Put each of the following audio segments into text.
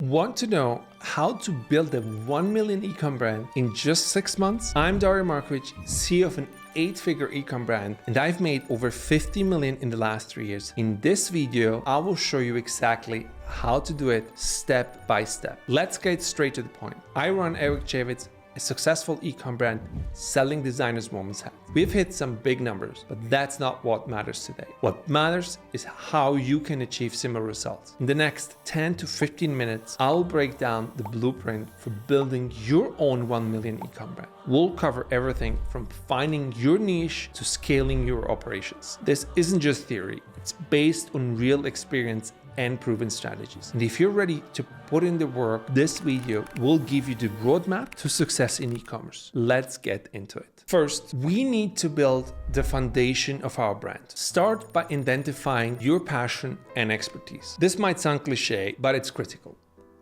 Want to know how to build a 1 million ecom brand in just 6 months? I'm Dario Markovic, CEO of an 8-figure ecom brand, and I've made over 50 million in the last 3 years. In this video, I will show you exactly how to do it step by step. Let's get straight to the point. I run Eric Javits, a successful ecom brand selling designers' women's hats. We've hit some big numbers, but that's not what matters today. What matters is how you can achieve similar results. In the next 10 to 15 minutes, I'll break down the blueprint for building your own 1 million ecom brand. We'll cover everything from finding your niche to scaling your operations. This isn't just theory, it's based on real experience and proven strategies. And if you're ready to put in the work, this video will give you the roadmap to success in e-commerce. Let's get into it. First, we need to build the foundation of our brand. Start by identifying your passion and expertise. This might sound cliche, but it's critical.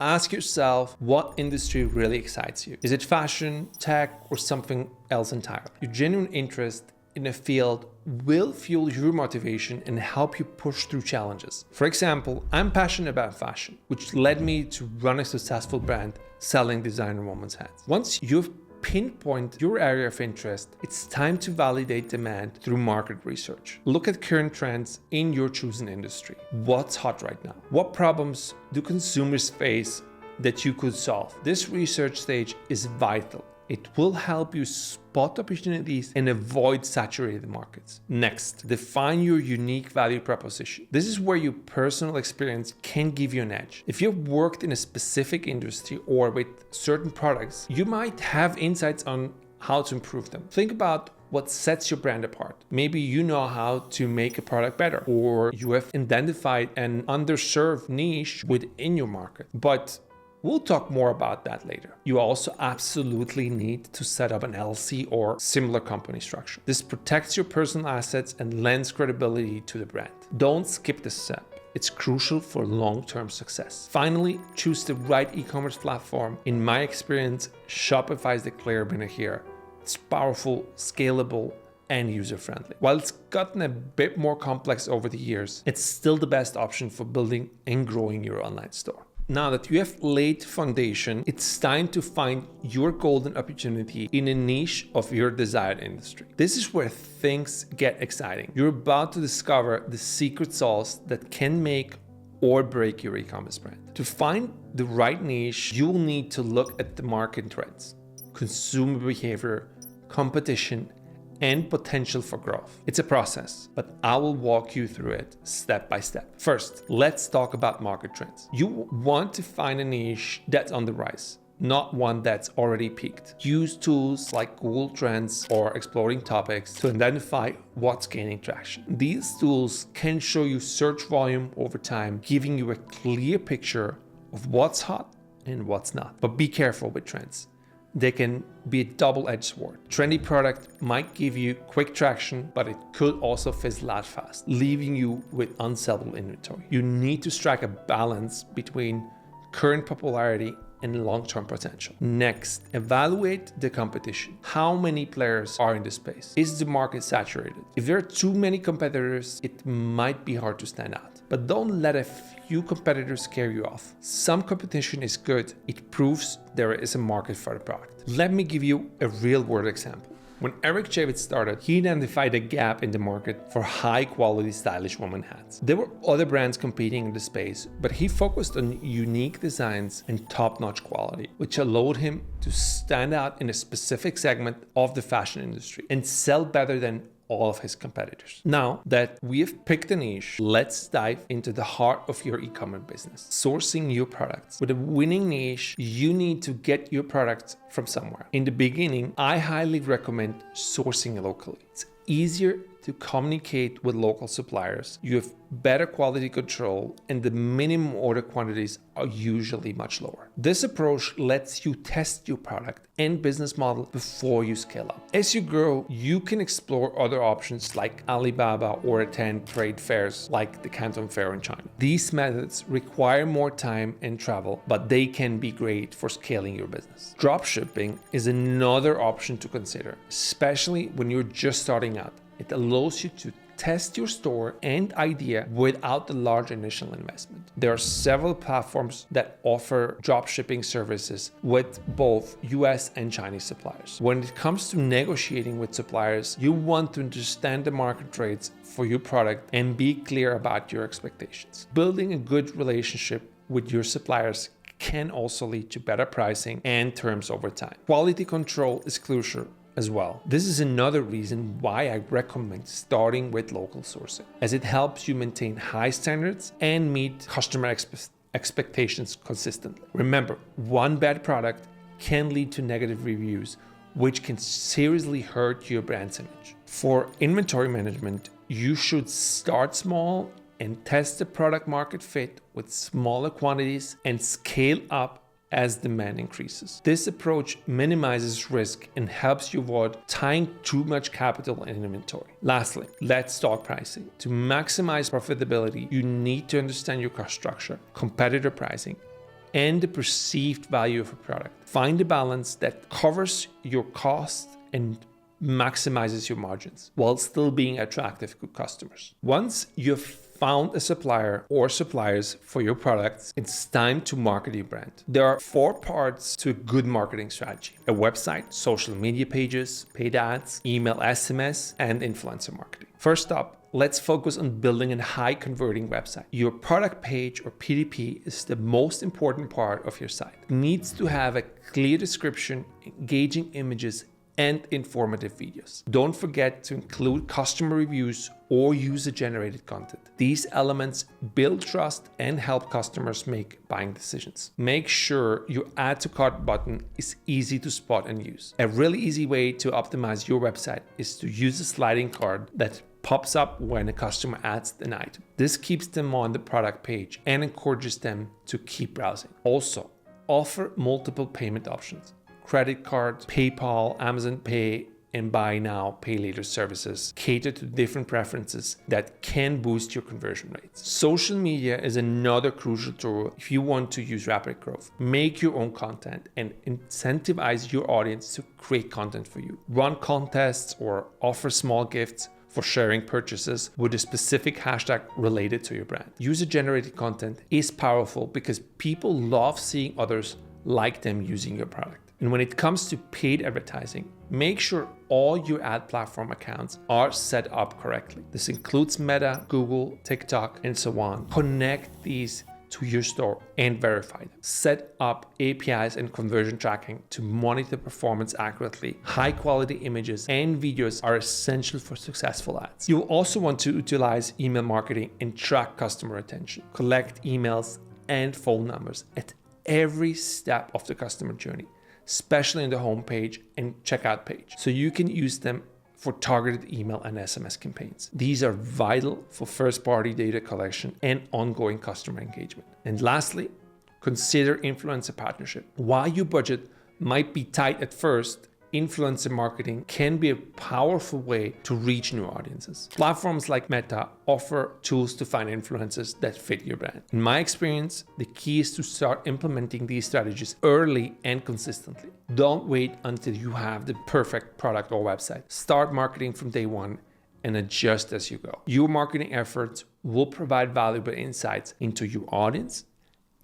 Ask yourself what industry really excites you. Is it fashion, tech, or something else entirely? Your genuine interest in a field will fuel your motivation and help you push through challenges. For example, I'm passionate about fashion, which led me to run a successful brand selling designer women's hats. Once you've pinpointed your area of interest, it's time to validate demand through market research. Look at current trends in your chosen industry. What's hot right now? What problems do consumers face that you could solve? This research stage is vital. It will help you spot opportunities and avoid saturated markets. Next, define your unique value proposition. This is where your personal experience can give you an edge. If you've worked in a specific industry or with certain products, you might have insights on how to improve them. Think about what sets your brand apart. Maybe you know how to make a product better, or you have identified an underserved niche within your market. But we'll talk more about that later. You also absolutely need to set up an LLC or similar company structure. This protects your personal assets and lends credibility to the brand. Don't skip this step. It's crucial for long-term success. Finally, choose the right e-commerce platform. In my experience, Shopify is the clear winner here. It's powerful, scalable, and user-friendly. While it's gotten a bit more complex over the years, it's still the best option for building and growing your online store. Now that you have laid foundation, it's time to find your golden opportunity in a niche of your desired industry. This is where things get exciting. You're about to discover the secret sauce that can make or break your e-commerce brand. To find the right niche, you will need to look at the market trends, consumer behavior, competition, and potential for growth. It's a process, but I will walk you through it step by step. First, let's talk about market trends. You want to find a niche that's on the rise, not one that's already peaked. Use tools like Google Trends or Exploring Topics to identify what's gaining traction. These tools can show you search volume over time, giving you a clear picture of what's hot and what's not. But be careful with trends. They can be a double-edged sword. Trendy product might give you quick traction, but it could also fizzle out fast, leaving you with unsellable inventory. You need to strike a balance between current popularity and long-term potential. Next, evaluate the competition. How many players are in the space? Is the market saturated? If there are too many competitors, it might be hard to stand out. But don't let a few competitors scare you off. Some competition is good. It proves there is a market for the product. Let me give you a real-world example. When Eric Javits started, he identified a gap in the market for high-quality, stylish women hats. There were other brands competing in the space, but he focused on unique designs and top-notch quality, which allowed him to stand out in a specific segment of the fashion industry and sell better than all of his competitors. Now that we have picked a niche, let's dive into the heart of your e-commerce business, sourcing your products. With a winning niche, you need to get your products from somewhere. In the beginning, I highly recommend sourcing locally. It's easier to communicate with local suppliers. You have better quality control, and the minimum order quantities are usually much lower. This approach lets you test your product and business model before you scale up. As you grow, you can explore other options like Alibaba or attend trade fairs like the Canton Fair in China. These methods require more time and travel, but they can be great for scaling your business. Dropshipping is another option to consider, especially when you're just starting out. It allows you to test your store and idea without the large initial investment. There are several platforms that offer drop shipping services with both US and Chinese suppliers. When it comes to negotiating with suppliers, you want to understand the market rates for your product and be clear about your expectations. Building a good relationship with your suppliers can also lead to better pricing and terms over time. Quality control is crucial as well. This is another reason why I recommend starting with local sourcing, as it helps you maintain high standards and meet customer expectations consistently. Remember, one bad product can lead to negative reviews, which can seriously hurt your brand's image. For inventory management, you should start small and test the product market fit with smaller quantities and scale up as demand increases. This approach minimizes risk and helps you avoid tying too much capital in inventory. Lastly, let's talk pricing. To maximize profitability, you need to understand your cost structure, competitor pricing, and the perceived value of a product. Find a balance that covers your costs and maximizes your margins while still being attractive to customers. Once you've found a supplier or suppliers for your products, it's time to market your brand. There are 4 parts to a good marketing strategy: a website, social media pages, paid ads, email, SMS, and influencer marketing. First up, let's focus on building a high converting website. Your product page or PDP is the most important part of your site. It needs to have a clear description, engaging images, and informative videos. Don't forget to include customer reviews or user-generated content. These elements build trust and help customers make buying decisions. Make sure your add to cart button is easy to spot and use. A really easy way to optimize your website is to use a sliding cart that pops up when a customer adds an item. This keeps them on the product page and encourages them to keep browsing. Also, offer multiple payment options: credit card, PayPal, Amazon Pay, and buy now, pay later services cater to different preferences that can boost your conversion rates. Social media is another crucial tool if you want to use rapid growth. Make your own content and incentivize your audience to create content for you. Run contests or offer small gifts for sharing purchases with a specific hashtag related to your brand. User-generated content is powerful because people love seeing others like them using your product. And when it comes to paid advertising, make sure all your ad platform accounts are set up correctly. This includes Meta, Google, TikTok, and so on. Connect these to your store and verify them. Set up APIs and conversion tracking to monitor performance accurately. High quality images and videos are essential for successful ads. You'll also want to utilize email marketing and track customer retention. Collect emails and phone numbers at every step of the customer journey, especially in the homepage and checkout page, so you can use them for targeted email and SMS campaigns. These are vital for first-party data collection and ongoing customer engagement. And lastly, consider influencer partnership. While your budget might be tight at first, influencer marketing can be a powerful way to reach new audiences. Platforms like Meta offer tools to find influencers that fit your brand. In my experience, the key is to start implementing these strategies early and consistently. Don't wait until you have the perfect product or website. Start marketing from day one and adjust as you go. Your marketing efforts will provide valuable insights into your audience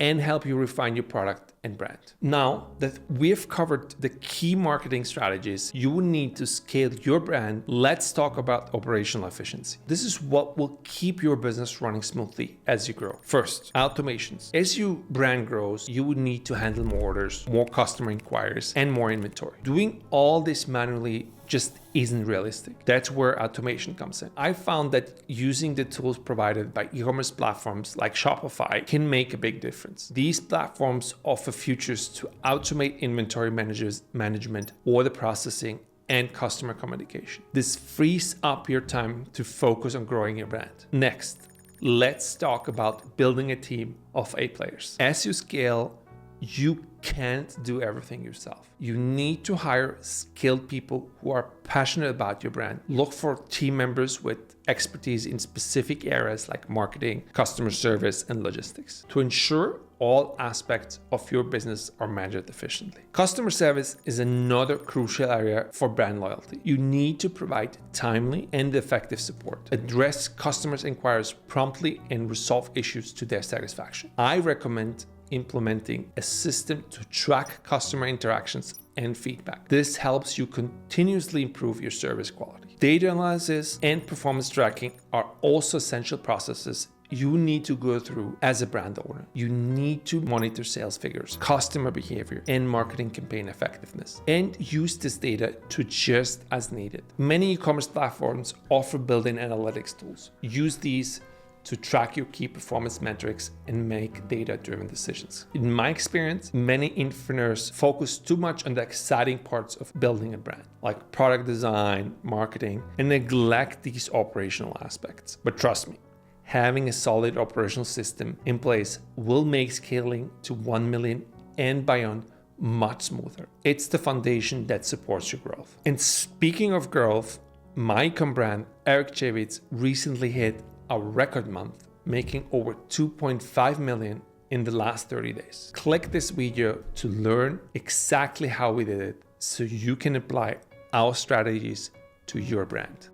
and help you refine your product and brand. Now that we've covered the key marketing strategies you will need to scale your brand, let's talk about operational efficiency. This is what will keep your business running smoothly as you grow. First, automations. As your brand grows, you will need to handle more orders, more customer inquiries, and more inventory. Doing all this manually just isn't realistic. That's where automation comes in. I found that using the tools provided by e-commerce platforms like Shopify can make a big difference. These platforms offer features to automate inventory management, order processing, and customer communication. This frees up your time to focus on growing your brand. Next, let's talk about building a team of A players. As you scale, you can't do everything yourself. You need to hire skilled people who are passionate about your brand. Look for team members with expertise in specific areas like marketing, customer service, and logistics. To ensure all aspects of your business are measured efficiently. Customer service is another crucial area for brand loyalty. You need to provide timely and effective support, address customers' inquiries promptly, and resolve issues to their satisfaction. I recommend implementing a system to track customer interactions and feedback. This helps you continuously improve your service quality. Data analysis and performance tracking are also essential processes you need to go through as a brand owner. You need to monitor sales figures, customer behavior, and marketing campaign effectiveness, and use this data to adjust as needed. Many e-commerce platforms offer built-in analytics tools. Use these to track your key performance metrics and make data-driven decisions. In my experience, many entrepreneurs focus too much on the exciting parts of building a brand, like product design, marketing, and neglect these operational aspects. But trust me, having a solid operational system in place will make scaling to 1 million and beyond much smoother. It's the foundation that supports your growth. And speaking of growth, my ecom brand, Eric Javits, recently hit a record month, making over 2.5 million in the last 30 days. Click this video to learn exactly how we did it so you can apply our strategies to your brand.